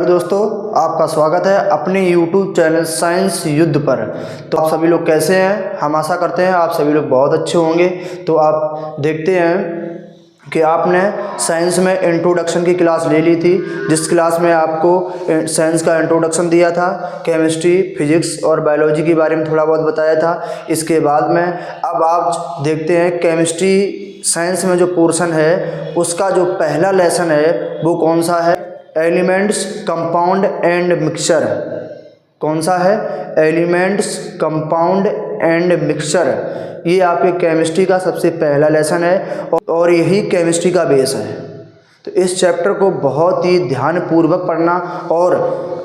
दोस्तों, आपका स्वागत है अपने YouTube चैनल साइंस युद्ध पर। तो आप सभी लोग कैसे हैं? हम आशा करते हैं आप सभी लोग बहुत अच्छे होंगे। तो आप देखते हैं कि आपने साइंस में इंट्रोडक्शन की क्लास ले ली थी, जिस क्लास में आपको साइंस का इंट्रोडक्शन दिया था, केमिस्ट्री, फिजिक्स और बायोलॉजी के बारे में थोड़ा बहुत बताया था। इसके बाद में अब आप देखते हैं केमिस्ट्री साइंस में जो पोर्शन है उसका जो पहला लेसन है वो कौन सा है? Elements, compound and mixture. कौन सा है? Elements, compound and mixture. ये आपके केमिस्ट्री का सबसे पहला लेसन है और यही केमिस्ट्री का बेस है। तो इस चैप्टर को बहुत ही ध्यानपूर्वक पढ़ना और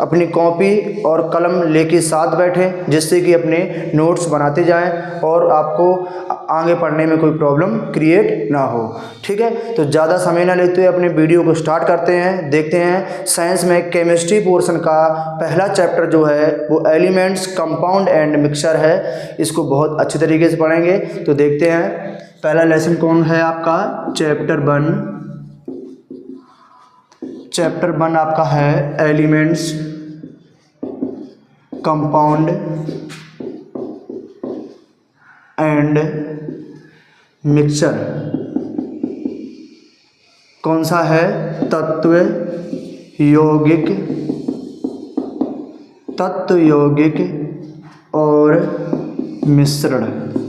अपनी कॉपी और कलम लेके साथ बैठें, जिससे कि अपने नोट्स बनाते जाएं और आपको आगे पढ़ने में कोई प्रॉब्लम क्रिएट ना हो। ठीक है, तो ज़्यादा समय ना लेते हुए अपने वीडियो को स्टार्ट करते हैं। देखते हैं साइंस में केमिस्ट्री पोर्शन का पहला चैप्टर जो है वो एलिमेंट्स, कंपाउंड एंड मिक्सचर है। इसको बहुत अच्छी तरीके से पढ़ेंगे। तो देखते हैं पहला लेसन कौन है आपका? चैप्टर 1 आपका है एलिमेंट्स, कंपाउंड एंड मिक्सचर। कौन सा है? तत्व यौगिक और मिश्रण।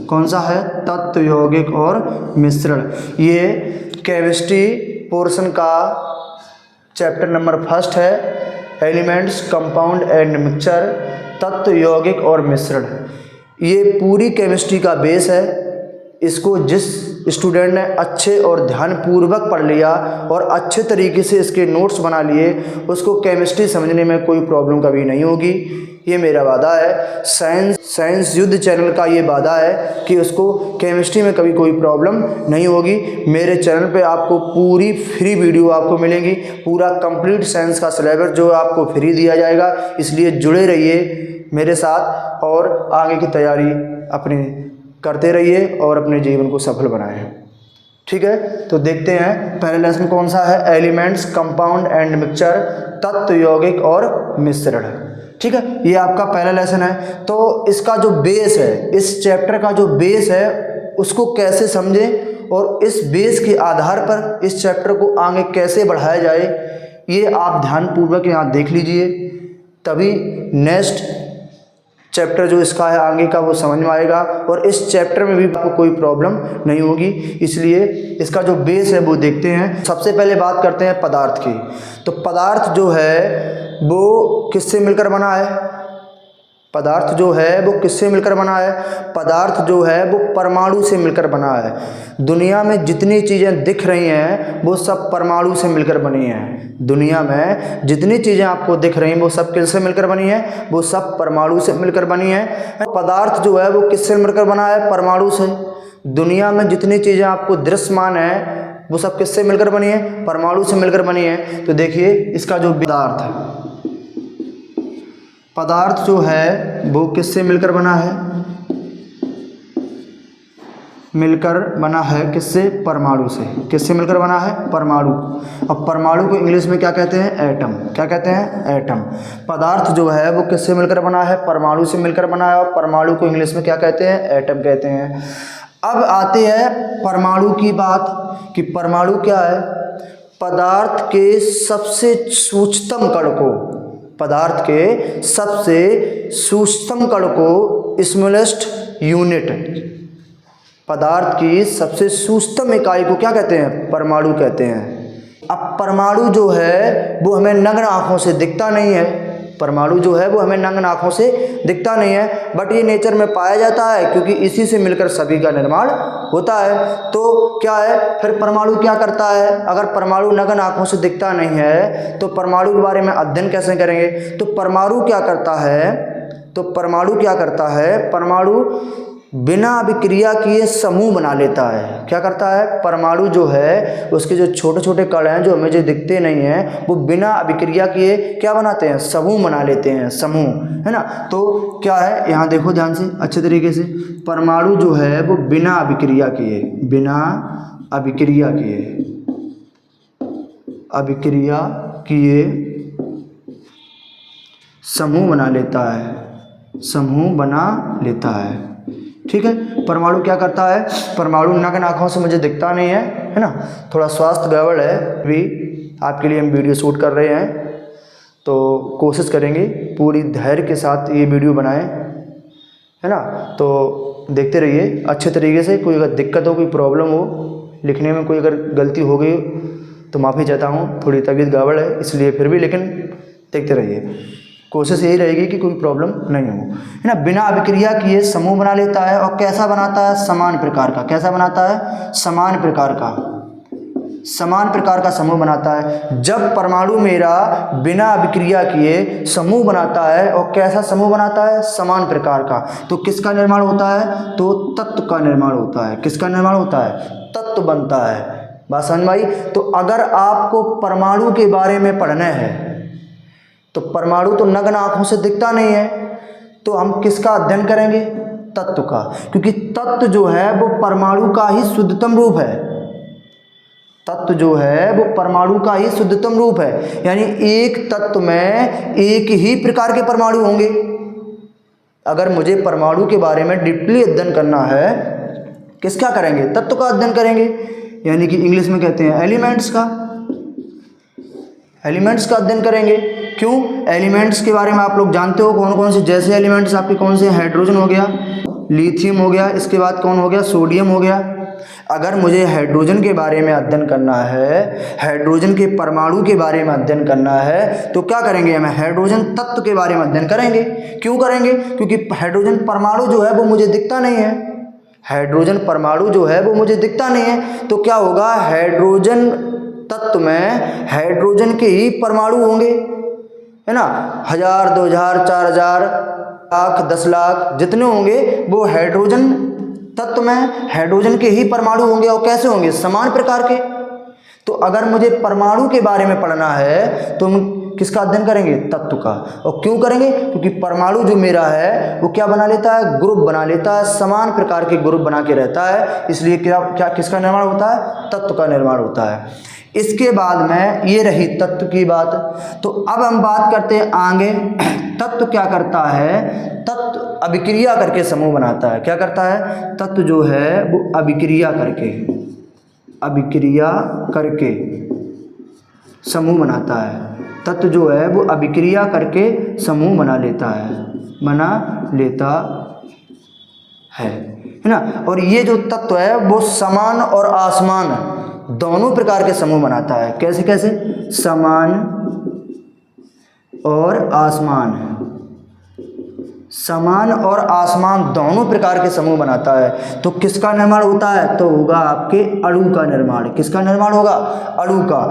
कौन सा है? तत्व यौगिक और मिश्रण। ये केमिस्ट्री पोर्शन का चैप्टर नंबर 1 है, एलिमेंट्स, कंपाउंड एंड मिक्सचर, तत्व यौगिक और मिश्रण। ये पूरी केमिस्ट्री का बेस है। इसको जिस स्टूडेंट ने अच्छे और ध्यानपूर्वक पढ़ लिया और अच्छे तरीके से इसके नोट्स बना लिए, उसको केमिस्ट्री समझने में कोई प्रॉब्लम कभी नहीं होगी। ये मेरा वादा है, साइंस युद्ध चैनल का ये वादा है कि उसको केमिस्ट्री में कभी कोई प्रॉब्लम नहीं होगी। मेरे चैनल पे आपको पूरी फ्री वीडियो आपको मिलेंगी, पूरा कंप्लीट साइंस का सिलेबस जो आपको फ्री दिया जाएगा। इसलिए जुड़े रहिए मेरे साथ और आगे की तैयारी अपनी करते रहिए और अपने जीवन को सफल बनाएं। ठीक है, तो देखते हैं पहला लेसन कौन सा है? एलिमेंट्स, कंपाउंड एंड मिक्सचर, तत्व यौगिक और मिश्रण। ठीक है, ये आपका पहला लेसन है। तो इसका जो बेस है, इस चैप्टर का जो बेस है उसको कैसे समझें और इस बेस के आधार पर इस चैप्टर को आगे कैसे बढ़ाया जाए, ये आप ध्यानपूर्वक यहाँ देख लीजिए। तभी नेक्स्ट चैप्टर जो इसका है आगे का वो समझ में आएगा और इस चैप्टर में भी आपको कोई प्रॉब्लम नहीं होगी। इसलिए इसका जो बेस है वो देखते हैं। सबसे पहले बात करते हैं पदार्थ की। तो पदार्थ जो है वो किससे मिलकर बना है? पदार्थ जो है वो किससे मिलकर बना है? पदार्थ जो है वो परमाणु से मिलकर बना है। दुनिया में जितनी चीज़ें दिख रही हैं वो सब परमाणु से मिलकर बनी हैं। दुनिया में जितनी चीज़ें आपको दिख रही हैं वो सब किससे मिलकर बनी हैं? वो सब परमाणु से मिलकर बनी हैं। पदार्थ जो है वो किससे मिलकर बना है? परमाणु से। दुनिया में जितनी चीज़ें आपको दृश्यमान है वो सब किससे मिलकर बनी है? परमाणु से मिलकर बनी है। तो देखिए इसका जो पदार्थ जो है वो किससे मिलकर बना है? मिलकर बना है किससे? परमाणु से। किससे मिलकर बना है? परमाणु। अब परमाणु को इंग्लिश में क्या कहते हैं? एटम। क्या कहते हैं? एटम। पदार्थ जो है वो किससे मिलकर बना है? परमाणु से मिलकर बना है और परमाणु को इंग्लिश में क्या कहते हैं? एटम कहते हैं। अब आते हैं परमाणु की बात कि परमाणु क्या है? पदार्थ के सबसे सूक्ष्मतम कण को, पदार्थ के सबसे सूक्ष्मतम कण को, स्मॉलेस्ट यूनिट, पदार्थ की सबसे सूक्ष्मतम इकाई को क्या कहते हैं? परमाणु कहते हैं। अब परमाणु जो है वो हमें नग्न आँखों से दिखता नहीं है। परमाणु जो है वो हमें नग्न आँखों से दिखता नहीं है, बट ये नेचर में पाया जाता है क्योंकि इसी से मिलकर सभी का निर्माण होता है। तो क्या है फिर परमाणु क्या करता है? अगर परमाणु नग्न आँखों से दिखता नहीं है तो परमाणु के बारे में अध्ययन कैसे करेंगे? तो परमाणु क्या करता है? परमाणु बिना अभिक्रिया किए समूह बना लेता है। क्या करता है? परमाणु जो है उसके जो छोटे छोटे कण हैं जो हमें जो दिखते नहीं हैं वो बिना अभिक्रिया किए क्या बनाते हैं? समूह बना लेते हैं, समूह, है ना। तो क्या है यहाँ देखो ध्यान से अच्छे तरीके से, परमाणु जो है वो बिना अभिक्रिया किए समूह बना लेता है, समूह बना लेता है। ठीक है, परमाणु क्या करता है? परमाणु नग्न आँखों से मुझे दिखता नहीं है ना, थोड़ा स्वास्थ्य गड़बड़ है, भी आपके लिए हम वीडियो शूट कर रहे हैं, तो कोशिश करेंगे पूरी धैर्य के साथ ये वीडियो बनाएं, है ना। तो देखते रहिए अच्छे तरीके से। कोई अगर दिक्कत हो, कोई प्रॉब्लम हो, लिखने में कोई अगर गलती हो गई तो माफ़ी चाहता हूँ, थोड़ी तबीयत गड़बड़ है इसलिए, फिर भी लेकिन देखते रहिए। कोशिश यही रहेगी कि कोई प्रॉब्लम नहीं हो, है ना। बिना अभिक्रिया किए समूह बना लेता है, और कैसा बनाता है? समान प्रकार का। कैसा बनाता है? समान प्रकार का, समान प्रकार का समूह बनाता है। जब परमाणु मेरा बिना अभिक्रिया किए समूह बनाता है, और कैसा समूह बनाता है? समान प्रकार का, तो किसका निर्माण होता है? तो तत्व का निर्माण होता है। किसका निर्माण होता है? तत्व बनता है। बात समझ में आई? तो अगर आपको परमाणु के बारे में पढ़ना है, तो परमाणु तो नग्न आंखों से दिखता नहीं है, तो हम किसका अध्ययन करेंगे? तत्व का, क्योंकि तत्व जो है वो परमाणु का ही शुद्धतम रूप है। तत्व जो है वो परमाणु का ही शुद्धतम रूप है, यानी एक तत्व में एक ही प्रकार के परमाणु होंगे। अगर मुझे परमाणु के बारे में डीपली अध्ययन करना है, किसका करेंगे? तत्व का अध्ययन करेंगे, यानी कि इंग्लिश में कहते हैं एलिमेंट्स का। एलिमेंट्स का अध्ययन करेंगे। क्यों? एलिमेंट्स के बारे में आप लोग जानते हो कौन कौन से, जैसे एलिमेंट्स आपके कौन से? हाइड्रोजन हो गया, लिथियम हो गया, इसके बाद कौन हो गया? सोडियम हो गया। अगर मुझे हाइड्रोजन के बारे में अध्ययन करना है, हाइड्रोजन के परमाणु के बारे में अध्ययन करना है, तो क्या करेंगे? हम हाइड्रोजन तत्व के बारे में अध्ययन करेंगे। क्यों करेंगे? क्योंकि हाइड्रोजन परमाणु जो है वो मुझे दिखता नहीं है। हाइड्रोजन परमाणु जो है वो मुझे दिखता नहीं है, तो क्या होगा? हाइड्रोजन तत्व में हाइड्रोजन के ही परमाणु होंगे, है ना। 1000, 2000, 4000, लाख, 10 लाख जितने होंगे वो हाइड्रोजन तत्व में हाइड्रोजन के ही परमाणु होंगे। और कैसे होंगे? समान प्रकार के। तो अगर मुझे परमाणु के बारे में पढ़ना है तो हम किसका अध्ययन करेंगे? तत्व का। और क्यों करेंगे? क्योंकि परमाणु जो मेरा है वो क्या बना लेता है? ग्रुप बना लेता है, समान प्रकार के ग्रुप बना के रहता है, इसलिए क्या किसका निर्माण होता है? तत्व का निर्माण होता है। इसके बाद में ये रही तत्व की बात। तो अब हम बात करते हैं आगे, तत्व क्या करता है? तत्व अभिक्रिया करके समूह बनाता है। क्या करता है? तत्व जो है वो अभिक्रिया करके समूह बनाता है। तत्व जो है वो अभिक्रिया करके समूह बना लेता है ना। और ये जो तत्व है वो समान और असमान दोनों प्रकार के समूह बनाता है। कैसे कैसे? समान और असमान, समान और असमान दोनों प्रकार के समूह बनाता है। तो किसका निर्माण होता है? तो होगा आपके अणु का निर्माण। किसका निर्माण होगा? अणु का।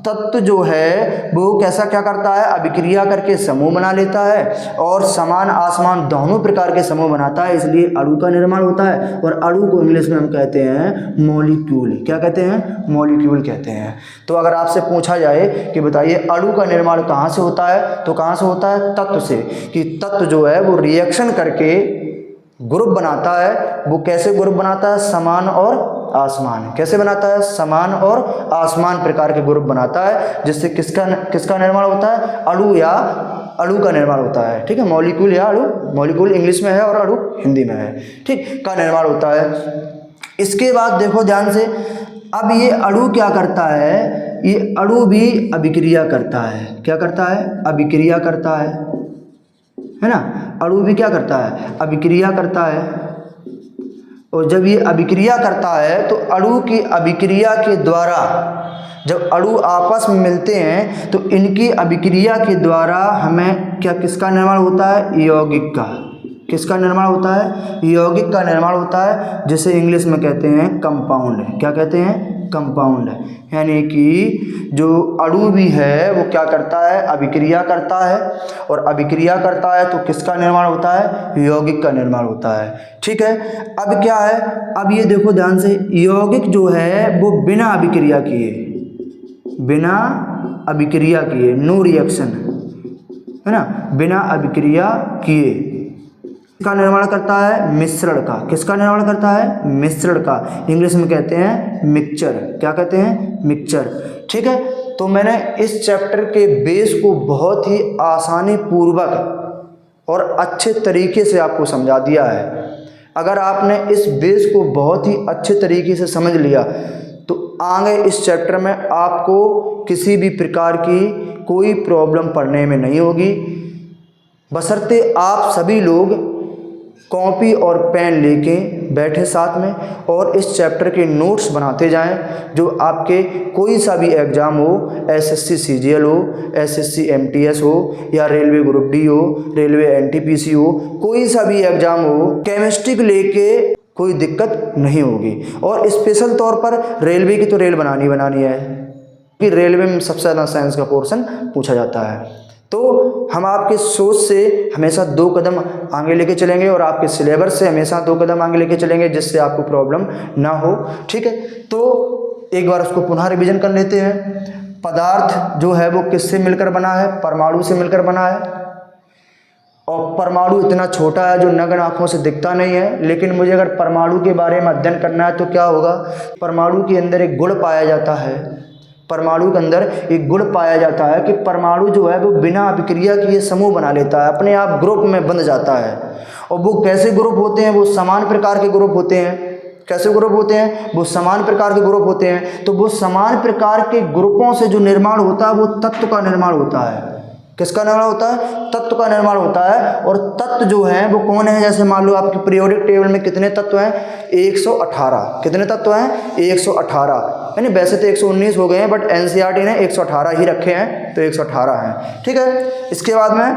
तत्व जो है वो कैसा क्या करता है? अभिक्रिया करके समूह बना लेता है, और समान आसमान दोनों प्रकार के समूह बनाता है, इसलिए अणु का निर्माण होता है। और अणु को इंग्लिश में हम कहते हैं मॉलिक्यूल। क्या कहते हैं? मॉलिक्यूल कहते हैं। तो अगर आपसे पूछा जाए कि बताइए अणु का निर्माण कहाँ से होता है, तो कहाँ से होता है? तत्व से। कि तत्व जो है वो रिएक्शन करके ग्रुप बनाता है। वो कैसे ग्रुप बनाता है? समान और आसमान। कैसे बनाता है? समान और आसमान प्रकार के ग्रुप बनाता है, जिससे किसका निर्माण होता है? अणु या अणु का निर्माण होता है। ठीक है, मॉलिक्यूल या अणु, मॉलिक्यूल इंग्लिश में है और अणु हिंदी में है, ठीक, का निर्माण होता है। इसके बाद देखो ध्यान से, अब ये अणु क्या करता है? ये अणु भी अभिक्रिया करता है। क्या करता है? अभिक्रिया करता है ना। अणु भी क्या करता है? अभिक्रिया करता है। और जब ये अभिक्रिया करता है तो अणु की अभिक्रिया के द्वारा, जब अणु आपस में मिलते हैं तो इनकी अभिक्रिया के द्वारा हमें किसका निर्माण होता है? यौगिक का। किसका निर्माण होता है? यौगिक का निर्माण होता है, जिसे इंग्लिश में कहते हैं कंपाउंड। क्या कहते हैं? कंपाउंड। यानी कि जो अणु भी है वो क्या करता है? अभिक्रिया करता है, और अभिक्रिया करता है तो किसका निर्माण होता है? यौगिक का निर्माण होता है। ठीक है, अब क्या है? अब ये देखो ध्यान से, यौगिक जो है वो बिना अभिक्रिया किए, नो रिएक्शन, है ना, बिना अभिक्रिया किए का निर्माण करता है? मिश्रण का। किसका निर्माण करता है? मिश्रण का। इंग्लिश में कहते हैं मिक्सचर। क्या कहते हैं? मिक्सचर। ठीक है, तो मैंने इस चैप्टर के बेस को बहुत ही आसानी पूर्वक और अच्छे तरीके से आपको समझा दिया है। अगर आपने इस बेस को बहुत ही अच्छे तरीके से समझ लिया तो आगे इस चैप्टर में आपको किसी भी प्रकार की कोई प्रॉब्लम पढ़ने में नहीं होगी, बशर्ते आप सभी लोग कॉपी और पेन लेके बैठे साथ में और इस चैप्टर के नोट्स बनाते जाएं। जो आपके कोई सा भी एग्ज़ाम हो, एसएससी सीजीएल हो, एसएससी एमटीएस हो या रेलवे ग्रुप डी हो, रेलवे एनटीपीसी हो, कोई सा भी एग्ज़ाम हो, केमिस्ट्री को लेके कोई दिक्कत नहीं होगी। और स्पेशल तौर पर रेलवे की तो रेल बनानी है कि रेलवे में सबसे ज़्यादा साइंस का पोर्शन पूछा जाता है। तो हम आपके सोच से हमेशा 2 कदम आगे लेके चलेंगे और आपके सिलेबस से हमेशा 2 कदम आगे लेके चलेंगे, जिससे आपको प्रॉब्लम ना हो। ठीक है, तो एक बार उसको पुनः रिवीजन कर लेते हैं। पदार्थ जो है वो किससे मिलकर बना है? परमाणु से मिलकर बना है। और परमाणु इतना छोटा है जो नग्न आँखों से दिखता नहीं है, लेकिन मुझे अगर परमाणु के बारे में अध्ययन करना है तो क्या होगा? परमाणु के अंदर एक गुण पाया जाता है। परमाणु के अंदर एक गुण पाया जाता है कि परमाणु जो है वो बिना अभिक्रिया किए समूह बना लेता है, अपने आप ग्रुप में बंध जाता है। और वो कैसे ग्रुप होते हैं? वो समान प्रकार के ग्रुप होते हैं। कैसे ग्रुप होते हैं? वो समान प्रकार के ग्रुप होते हैं। तो वो समान प्रकार के ग्रुपों से जो निर्माण होता है वो तत्व का निर्माण होता है। किसका निर्माण होता है? तत्व का निर्माण होता है। और तत्व जो है वो कौन है? जैसे मान लो आपके पीरियोडिक टेबल में कितने तत्व हैं? 118। कितने तत्व हैं? 118। यानी वैसे तो 119 हो गए हैं, बट एनसीईआरटी ने 118 ही रखे हैं, तो 118 हैं। ठीक है, इसके बाद में